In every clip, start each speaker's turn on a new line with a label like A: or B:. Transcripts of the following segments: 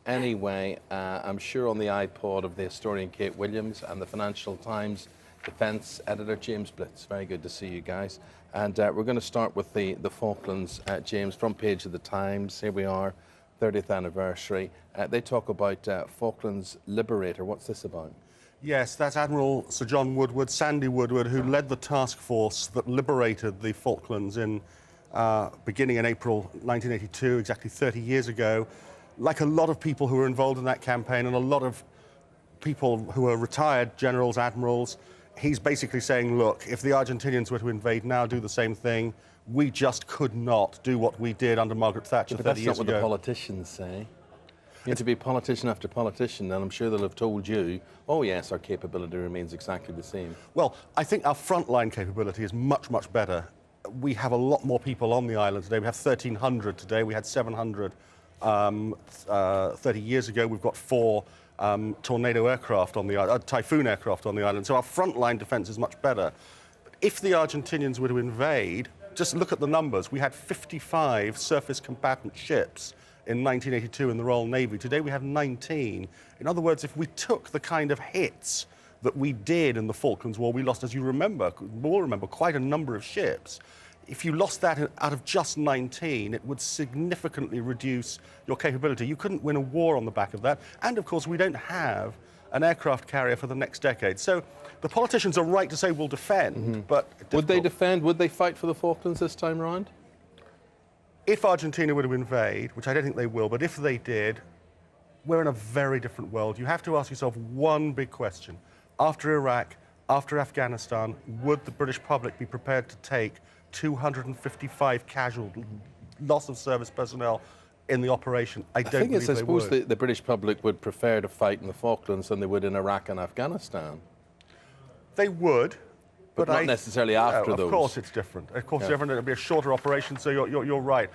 A: Anyway, I'm sure on the iPod of the historian Kate Williams and the Financial Times defence editor James Blitz. Very good to see you guys. And we're going to start with the Falklands, James, front page of the Times. Here we are, 30th anniversary. They talk about Falklands Liberator. What's this about?
B: Yes, that's Admiral Sir John Woodward, Sandy Woodward, who led the task force that liberated the Falklands in beginning in April 1982, exactly 30 years ago. Like a lot of people who were involved in that campaign and a lot of people who are retired generals, admirals, he's basically saying, look, if the Argentinians were to invade now, do the same thing. We just could not do what we did under Margaret Thatcher 30 years ago.
A: But that's not what the politicians say. You have to be politician after politician, and I'm sure they'll have told you, oh yes, our capability remains exactly the same.
B: Well, I think our frontline capability is much, much better. We have a lot more people on the island today. We have 1,300 today. We had 700 30 years ago. We've got 4 tornado aircraft on the island, typhoon aircraft on the island. So our frontline defence is much better. But if the Argentinians were to invade, just look at the numbers. We had 55 surface combatant ships in 1982 in the Royal Navy. Today we have 19. In other words, if we took the kind of hits that we did in the Falklands War, we lost, as you remember, we'll remember, quite a number of ships. If you lost that out of just 19, it would significantly reduce your capability. You couldn't win a war on the back of that. And, of course, we don't have an aircraft carrier for the next decade. So the politicians are right to say we'll defend, but...
A: Would they defend? Would they fight for the Falklands this time round?
B: If Argentina were to invade, which I don't think they will, but if they did, we're in a very different world. You have to ask yourself one big question. After Iraq, after Afghanistan, would the British public be prepared to take 255 casualties, loss of service personnel in the operation? I don't believe they would.
A: I suppose the British public would prefer to fight in the Falklands than they would in Iraq and Afghanistan.
B: They would.
A: But not necessarily after those.
B: Of course it's different. Of course it's different. It'll be a shorter operation, so you're right.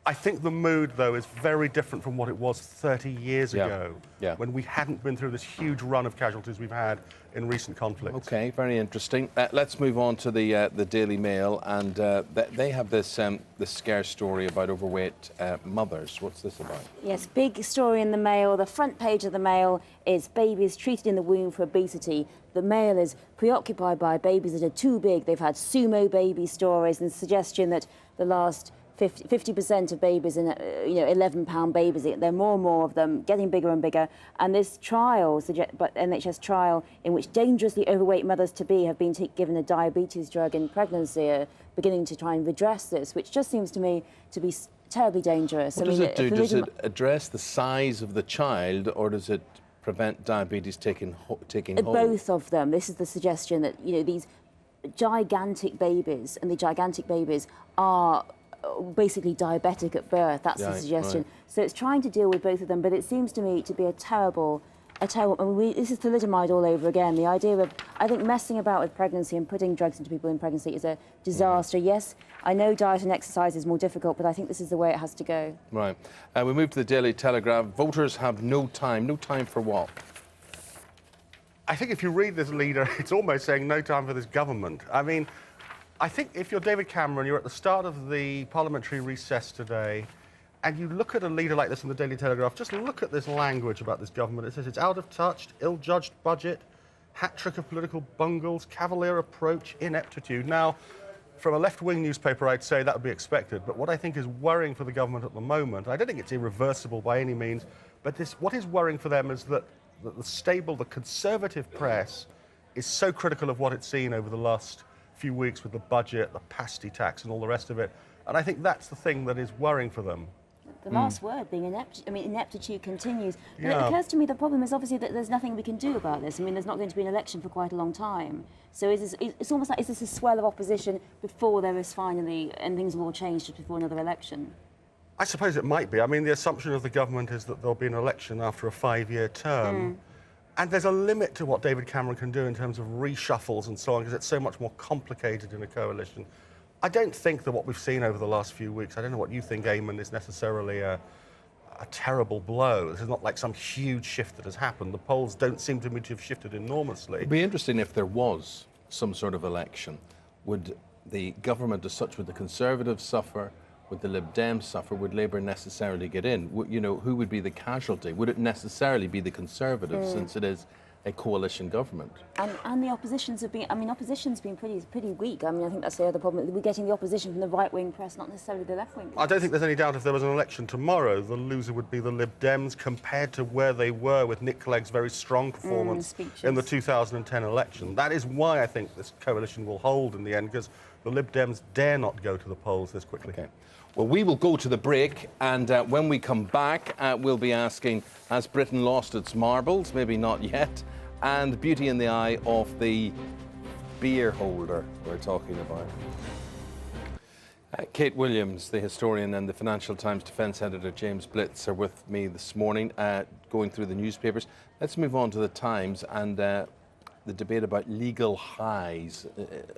B: I think the mood, though, is very different from what it was 30 years ago, when we hadn't been through this huge run of casualties we've had in recent conflicts.
A: OK, very interesting. Let's move on to the Daily Mail, and they have this scare story about overweight mothers. What's this about?
C: Yes, big story in the Mail. The front page of the Mail is babies treated in the womb for obesity. The Mail is preoccupied by babies that are too big. They've had sumo baby stories and the suggestion that the last 50% of babies in 11-pound babies, there are more and more of them, getting bigger and bigger. And this trial, NHS trial, in which dangerously overweight mothers-to-be have been given a diabetes drug in pregnancy, are beginning to try and redress this, which just seems to me to be terribly dangerous.
A: What does it do? Does it address the size of the child, or does it prevent diabetes taking hold?
C: Both of them. This is the suggestion that these gigantic babies, and the gigantic babies are basically diabetic at birth. That's the suggestion.
A: Right.
C: So it's trying to deal with both of them, but it seems to me to be a terrible. This is thalidomide all over again. The idea of, I think, messing about with pregnancy and putting drugs into people in pregnancy is a disaster. Yes, I know diet and exercise is more difficult, but I think this is the way it has to go.
A: Right. We move to the Daily Telegraph. Voters have no time. No time for what?
B: I think if you read this leader, it's almost saying no time for this government. I mean, I think if you're David Cameron, you're at the start of the parliamentary recess today, and you look at a leader like this in the Daily Telegraph, just look at this language about this government. It says it's out of touch, ill-judged budget, hat-trick of political bungles, cavalier approach, ineptitude. Now, from a left-wing newspaper, I'd say that would be expected, but what I think is worrying for the government at the moment, I don't think it's irreversible by any means, but what is worrying for them is that the conservative press is so critical of what it's seen over the last few weeks with the budget, the pasty tax and all the rest of it. And I think that's the thing that is worrying for them.
C: The last word being ineptitude. I mean, ineptitude continues. But it occurs to me the problem is obviously that there's nothing we can do about this. I mean, there's not going to be an election for quite a long time. So it's almost like, is this a swell of opposition before there is finally, and things will all change just before another election?
B: I suppose it might be. I mean, the assumption of the government is that there'll be an election after a 5-year term. And there's a limit to what David Cameron can do in terms of reshuffles and so on, because it's so much more complicated in a coalition. I don't think that what we've seen over the last few weeks, I don't know what you think, Eamon, is necessarily a terrible blow. This is not like some huge shift that has happened. The polls don't seem to me to have shifted enormously.
A: It'd be interesting if there was some sort of election. Would the government as such, would the Conservatives suffer, would the Lib Dems suffer? Would Labour necessarily get in? You know, who would be the casualty? Would it necessarily be the Conservatives, since it is a coalition government?
C: And the opposition's have been, I mean, opposition's been pretty weak. I mean, I think that's the other problem. We're getting the opposition from the right-wing press, not necessarily the left-wing press.
B: I don't think there's any doubt if there was an election tomorrow, the loser would be the Lib Dems compared to where they were with Nick Clegg's very strong performance in the 2010 election. That is why I think this coalition will hold in the end, because the Lib Dems dare not go to the polls this quickly.
A: Okay. Well, we will go to the break, and when we come back, we'll be asking, has Britain lost its marbles? Maybe not yet. And beauty in the eye of the beer holder we're talking about. Kate Williams, the historian, and the Financial Times defence editor James Blitz are with me this morning, going through the newspapers. Let's move on to the Times and the debate about legal highs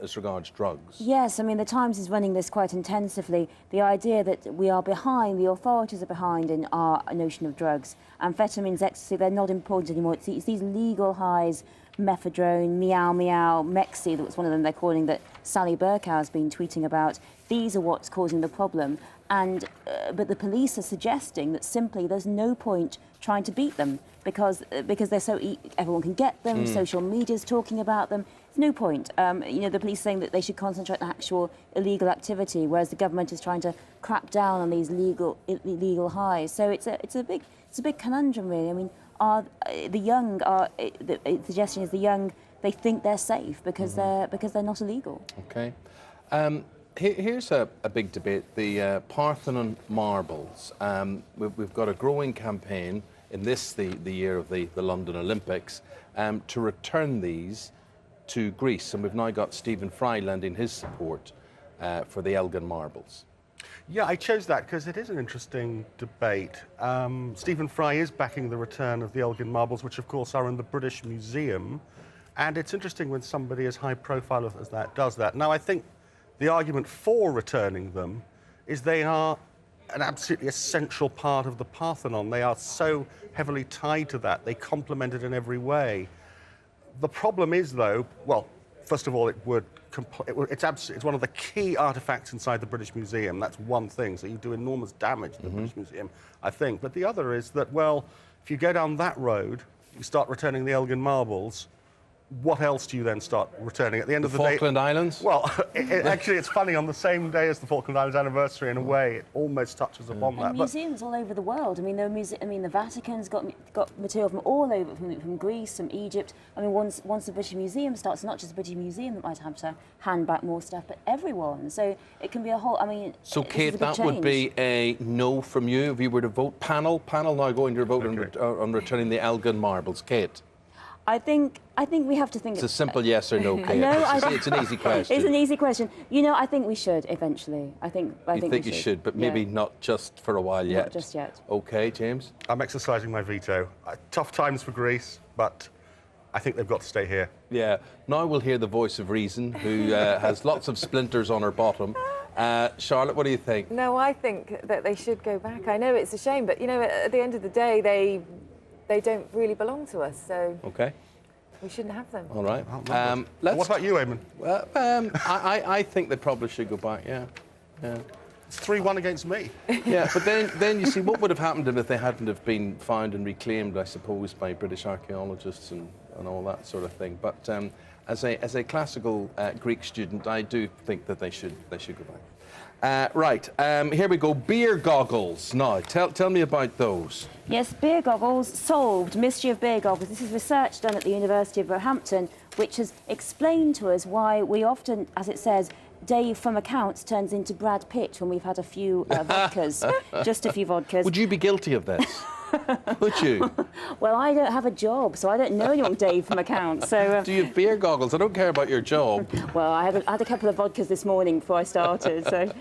A: as regards drugs. Yes,
C: I mean, the Times is running this quite intensively. The idea that we are behind, the authorities are behind in our notion of drugs. Amphetamines, ecstasy, they're not important anymore. It's these legal highs, methadone, meow meow, Mexi, that was one of them they're calling, that Sally Berkow has been tweeting about. These are what's causing the problem. And but the police are suggesting that simply there's no point trying to beat them because they're so everyone can get them. Social media's talking about them. There's no point. You know, the police saying that they should concentrate on actual illegal activity, whereas the government is trying to crack down on these illegal highs. So it's a big conundrum, really. I mean, the suggestion is the young, they think they're safe because they're not illegal.
A: Okay. Here's a big debate, the Parthenon marbles. We've got a growing campaign in this, the year of the London Olympics, to return these to Greece. And we've now got Stephen Fry lending his support for the Elgin Marbles.
B: Yeah, I chose that because it is an interesting debate. Stephen Fry is backing the return of the Elgin Marbles, which of course are in the British Museum. And it's interesting when somebody as high profile as that does that. Now, I think the argument for returning them is they are an absolutely essential part of the Parthenon. They are so heavily tied to that. They complement it in every way. The problem is, though, well, first of all, it's one of the key artifacts inside the British Museum. That's one thing. So you do enormous damage to the British Museum, I think. But the other is that, well, if you go down that road, you start returning the Elgin Marbles, what else do you then start returning at the end of the day?
A: Falkland Islands?
B: Well, actually, it's funny, on the same day as the Falkland Islands anniversary, in a way, it almost touches upon that.
C: And museums all over the world. I mean, the Vatican's got material from all over, from Greece, from Egypt. I mean, once the British Museum starts, not just the British Museum that might have to hand back more stuff, but everyone. So it can be a whole, I mean...
A: So, Kate, that would be a no from you if you were to vote. Panel now going to vote on returning the Elgin Marbles. Kate?
C: I think we have to think...
A: It's a simple yes or no, Kate.
C: No,
A: it's an easy question.
C: It's an easy question. You know, I think we should eventually. I think
A: you should, but maybe not just for a while yet.
C: Not just yet.
A: Okay, James?
B: I'm exercising my veto. Tough times for Greece, but I think they've got to stay here.
A: Yeah. Now we'll hear the voice of reason, who has lots of splinters on her bottom. Charlotte, what do you think?
D: No, I think that they should go back. I know it's a shame, but, you know, at the end of the day, they don't really belong to us, so
A: okay,
D: we shouldn't have them.
A: All right.
B: What about you, Eamon?
A: Well, I think they probably should go back. Yeah.
B: It's 3-1 against me.
A: Yeah, but then you see what would have happened if they hadn't have been found and reclaimed, I suppose, by British archaeologists and all that sort of thing. But as a classical Greek student, I do think that they should go back. Right, here we go. Beer goggles. Now, tell me about those.
C: Yes, beer goggles solved. Mystery of beer goggles. This is research done at the University of Roehampton, which has explained to us why we often, as it says, Dave from accounts turns into Brad Pitt when we've had a few vodkas, just a few vodkas.
A: Would you be guilty of this? Would you?
C: Well, I don't have a job, so I don't know anyone Dave from accounts. So
A: do you have beer goggles? I don't care about your job.
C: Well, I had a couple of vodkas this morning before I started, so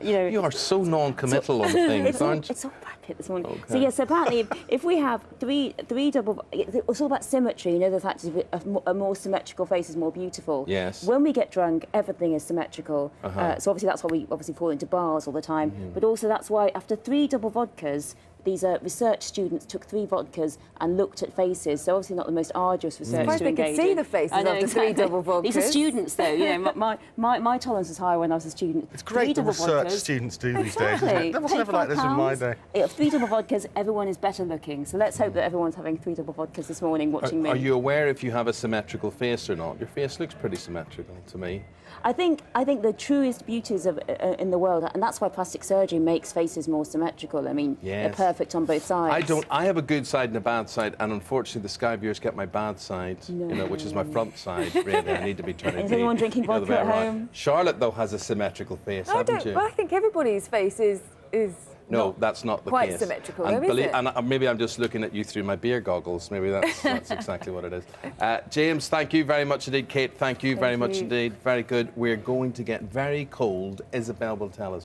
C: you know.
A: You are so non-committal on things, aren't you?
C: It's all Brad Pitt this morning.
A: Okay.
C: So yes, apparently, if we have three double, it's all about symmetry. You know, the fact that a more symmetrical face is more beautiful.
A: Yes.
C: When we get drunk, everything is symmetrical. So obviously that's why we fall into bars all the time. But also that's why after 3 double vodkas, these research students took 3 vodkas and looked at faces. So obviously not the most arduous research
D: Surprised
C: to
D: they could
C: engage
D: see
C: in.
D: the faces
C: I know,
D: after 3 double vodkas.
C: These are students, though. You know, my tolerance was higher when I was a student.
B: It's great the research students do these days, isn't it? That wasn't ever like this in my day.
C: 3 double vodkas, everyone is better looking. So let's hope that everyone's having 3 double vodkas this morning watching me.
A: Are you aware if you have a symmetrical face or not? Your face looks pretty symmetrical to me.
C: I think the truest beauties of in the world, and that's why plastic surgery makes faces more symmetrical. I mean, they're perfect on both sides.
A: I have a good side and a bad side, and unfortunately the Sky viewers get my bad side, you know, which is my front side. Really, I need to be turning.
C: Is everyone drinking vodka at home?
A: Charlotte though has a symmetrical face, haven't you?
D: Well, I think everybody's face is.
A: No, that's not the
D: quite
A: case.
D: symmetrical,
A: and
D: though, is it?
A: And maybe I'm just looking at you through my beer goggles. Maybe that's exactly what it is. James, thank you very much indeed. Kate, thank you very much indeed. Very good. We're going to get very cold. Isabel will tell us